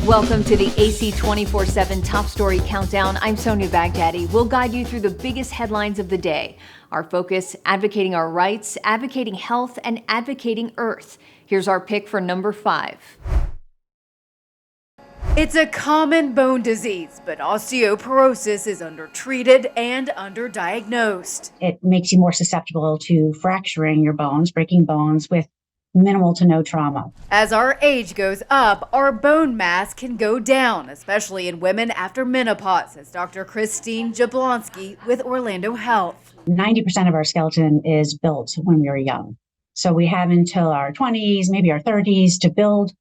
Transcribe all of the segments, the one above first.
Welcome to the AC 24/7 Top Story Countdown. I'm Sonia Baghdadi. We'll guide you through the biggest headlines of the day. Our focus, advocating our rights, advocating health, and advocating Earth. Here's our pick for number 5. It's a common bone disease, but osteoporosis is undertreated and underdiagnosed. It makes you more susceptible to fracturing your bones, breaking bones with minimal to no trauma. As our age goes up, our bone mass can go down, especially in women after menopause, says Dr. Christine Jablonski with Orlando Health. 90% of our skeleton is built when we were young. So we have until our 20s, maybe our 30s to build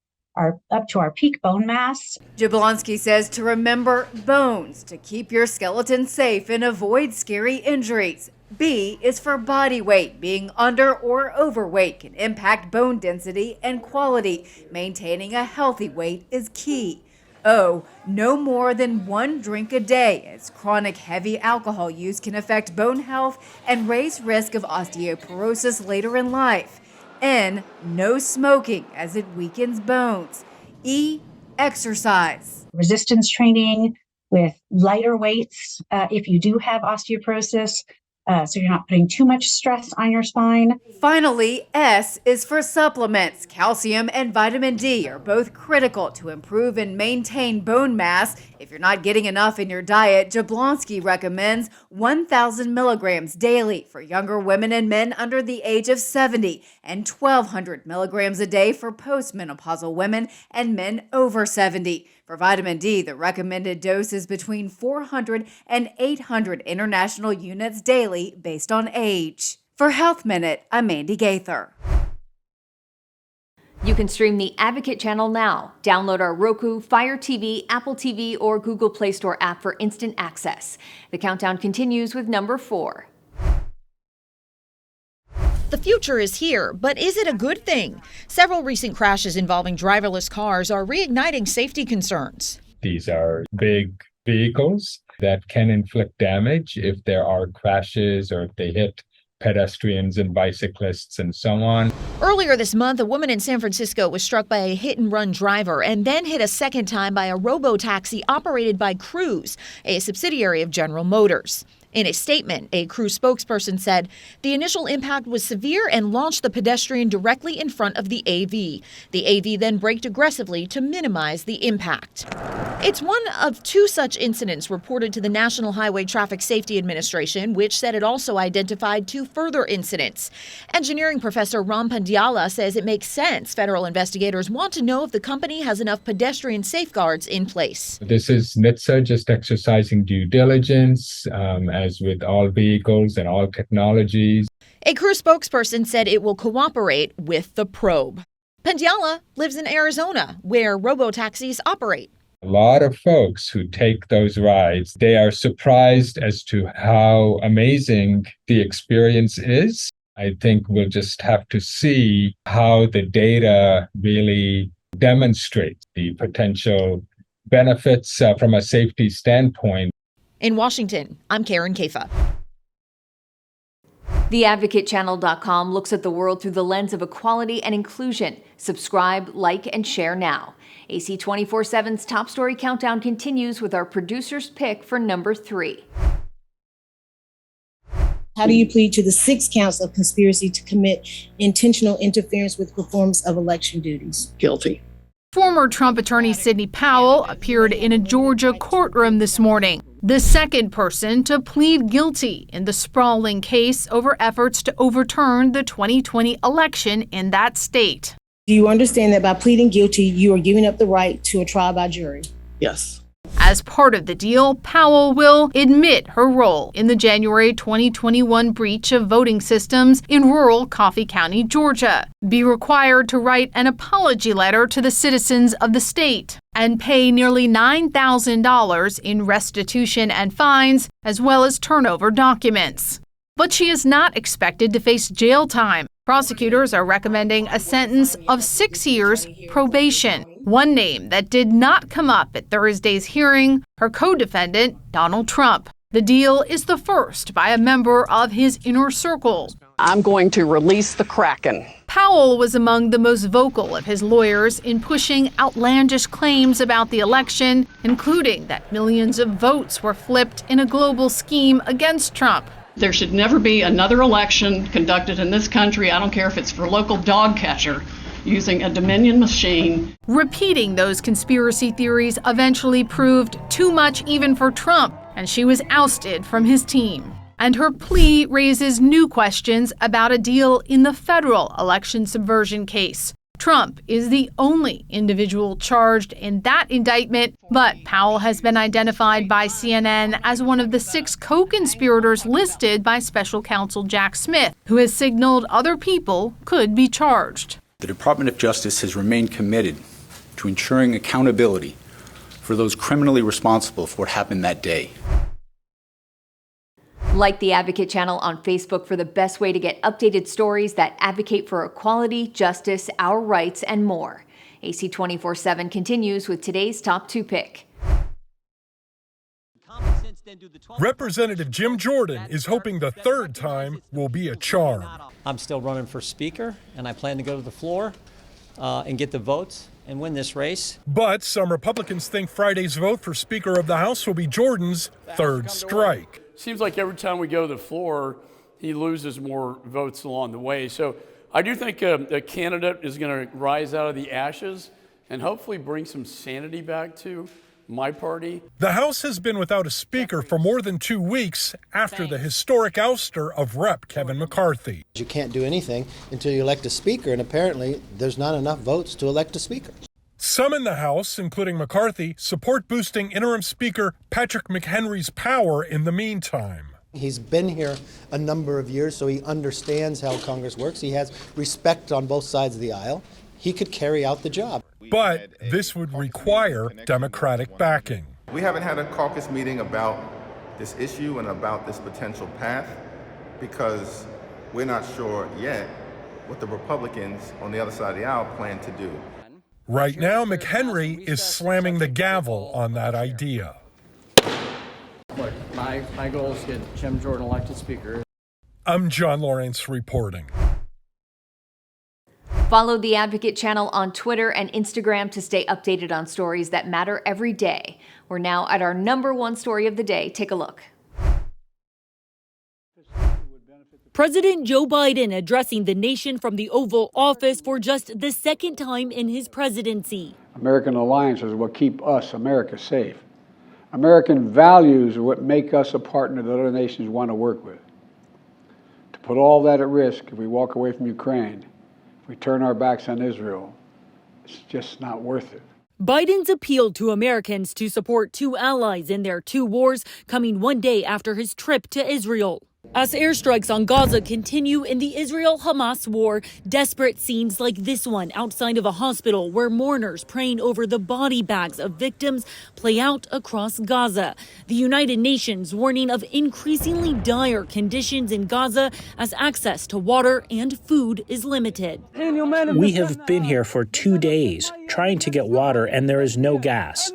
up to our peak bone mass. Jablonski says to remember bones to keep your skeleton safe and avoid scary injuries. B is for body weight. Being under or overweight can impact bone density and quality. Maintaining a healthy weight is key. O, no more than 1 drink a day, as chronic heavy alcohol use can affect bone health and raise risk of osteoporosis later in life. N, no smoking, as it weakens bones. E, exercise. Resistance training with lighter weights if you do have osteoporosis. So you're not putting too much stress on your spine. Finally, S is for supplements. Calcium and vitamin D are both critical to improve and maintain bone mass. If you're not getting enough in your diet, Jablonski recommends 1,000 milligrams daily for younger women and men under the age of 70 and 1,200 milligrams a day for postmenopausal women and men over 70. For vitamin D, the recommended dose is between 400 and 800 international units daily based on age. For Health Minute, I'm Mandy Gaither. You can stream the Advocate channel now. Download our Roku, Fire TV, Apple TV, or Google Play Store app for instant access. The countdown continues with number 4. The future is here, but is it a good thing? Several recent crashes involving driverless cars are reigniting safety concerns. These are big vehicles that can inflict damage if there are crashes or if they hit pedestrians and bicyclists and so on. Earlier this month, a woman in San Francisco was struck by a hit-and-run driver and then hit a second time by a Robotaxi operated by Cruise, a subsidiary of General Motors. In a statement, a Cruise spokesperson said the initial impact was severe and launched the pedestrian directly in front of the AV. The AV then braked aggressively to minimize the impact. It's one of 2 such incidents reported to the National Highway Traffic Safety Administration, which said it also identified 2 further incidents. Engineering professor Ram Pandiala says it makes sense. Federal investigators want to know if the company has enough pedestrian safeguards in place. This is NHTSA just exercising due diligence, as with all vehicles and all technologies. A Cruise spokesperson said it will cooperate with the probe. Pandiala lives in Arizona, where robotaxis operate. A lot of folks who take those rides, they are surprised as to how amazing the experience is. I think we'll just have to see how the data really demonstrates the potential benefits from a safety standpoint. In Washington, I'm Karen Kafa. TheAdvocateChannel.com looks at the world through the lens of equality and inclusion. Subscribe, like, and share now. AC 24/7's Top Story Countdown continues with our producer's pick for number 3. How do you plead to the 6 counts of conspiracy to commit intentional interference with performance of election duties? Guilty. Former Trump attorney Sidney Powell appeared in a Georgia courtroom this morning, the second person to plead guilty in the sprawling case over efforts to overturn the 2020 election in that state. Do you understand that by pleading guilty, you are giving up the right to a trial by jury? Yes. As part of the deal, Powell will admit her role in the January 2021 breach of voting systems in rural Coffee County, Georgia, be required to write an apology letter to the citizens of the state, and pay nearly $9,000 in restitution and fines, as well as turn over documents. But she is not expected to face jail time. Prosecutors are recommending a sentence of 6 years probation. One name that did not come up at Thursday's hearing, her co-defendant, Donald Trump. The deal is the first by a member of his inner circle. I'm going to release the Kraken. Powell was among the most vocal of his lawyers in pushing outlandish claims about the election, including that millions of votes were flipped in a global scheme against Trump. There should never be another election conducted in this country, I don't care if it's for local dog catcher, using a Dominion machine. Repeating those conspiracy theories eventually proved too much even for Trump, and she was ousted from his team. And her plea raises new questions about a deal in the federal election subversion case. Trump is the only individual charged in that indictment, but Powell has been identified by CNN as one of the 6 co-conspirators listed by special counsel Jack Smith, who has signaled other people could be charged. The Department of Justice has remained committed to ensuring accountability for those criminally responsible for what happened that day. Like the Advocate channel on Facebook for the best way to get updated stories that advocate for equality, justice, our rights, and more. AC 24/7 continues with today's top 2 pick. Representative Jim Jordan is hoping the 3rd time will be a charm. I'm still running for Speaker, and I plan to go to the floor and get the votes and win this race. But some Republicans think Friday's vote for Speaker of the House will be Jordan's 3rd strike. Seems like every time we go to the floor, he loses more votes along the way. So I do think a candidate is going to rise out of the ashes and hopefully bring some sanity back to my party. The House has been without a Speaker for more than 2 weeks after the historic ouster of Rep. Kevin McCarthy. You can't do anything until you elect a Speaker, and apparently there's not enough votes to elect a Speaker. Some in the House, including McCarthy, support boosting interim Speaker Patrick McHenry's power in the meantime. He's been here a number of years, so he understands how Congress works. He has respect on both sides of the aisle. He could carry out the job. But this would require Democratic backing. We haven't had a caucus meeting about this issue and about this potential path because we're not sure yet what the Republicans on the other side of the aisle plan to do. Right now, McHenry is slamming the gavel on that idea. Look, my goal is to get Jim Jordan elected Speaker. I'm John Lawrence reporting. Follow the Advocate channel on Twitter and Instagram to stay updated on stories that matter every day. We're now at our #1 story of the day. Take a look. President Joe Biden addressing the nation from the Oval Office for just the 2nd time in his presidency. American alliances are what keep us, America, safe. American values are what make us a partner that other nations want to work with. To put all that at risk if we walk away from Ukraine, if we turn our backs on Israel, it's just not worth it. Biden's appeal to Americans to support 2 allies in their 2 wars coming 1 day after his trip to Israel. As airstrikes on Gaza continue in the Israel-Hamas war, desperate scenes like this one outside of a hospital where mourners praying over the body bags of victims play out across Gaza. The United Nations warning of increasingly dire conditions in Gaza as access to water and food is limited. We have been here for 2 days trying to get water and there is no gas.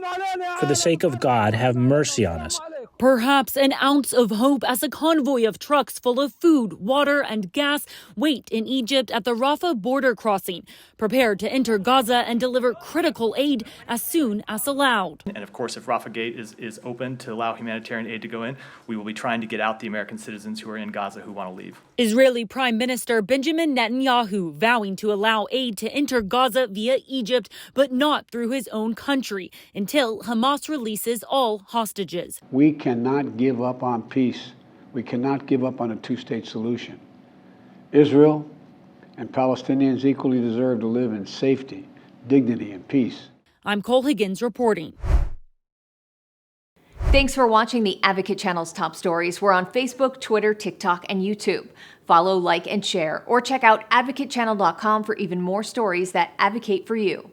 For the sake of God, have mercy on us. Perhaps an ounce of hope as a convoy of trucks full of food, water, and gas wait in Egypt at the Rafah border crossing, prepared to enter Gaza and deliver critical aid as soon as allowed. And of course, if Rafah Gate is open to allow humanitarian aid to go in, we will be trying to get out the American citizens who are in Gaza who want to leave. Israeli Prime Minister Benjamin Netanyahu vowing to allow aid to enter Gaza via Egypt, but not through his own country until Hamas releases all hostages. We cannot give up on peace. We cannot give up on a 2-state solution. Israel and Palestinians equally deserve to live in safety, dignity, and peace. I'm Cole Higgins reporting. Thanks for watching the Advocate channel's top stories. We're on Facebook, Twitter, TikTok, and YouTube. Follow, like, and share, or check out advocatechannel.com for even more stories that advocate for you.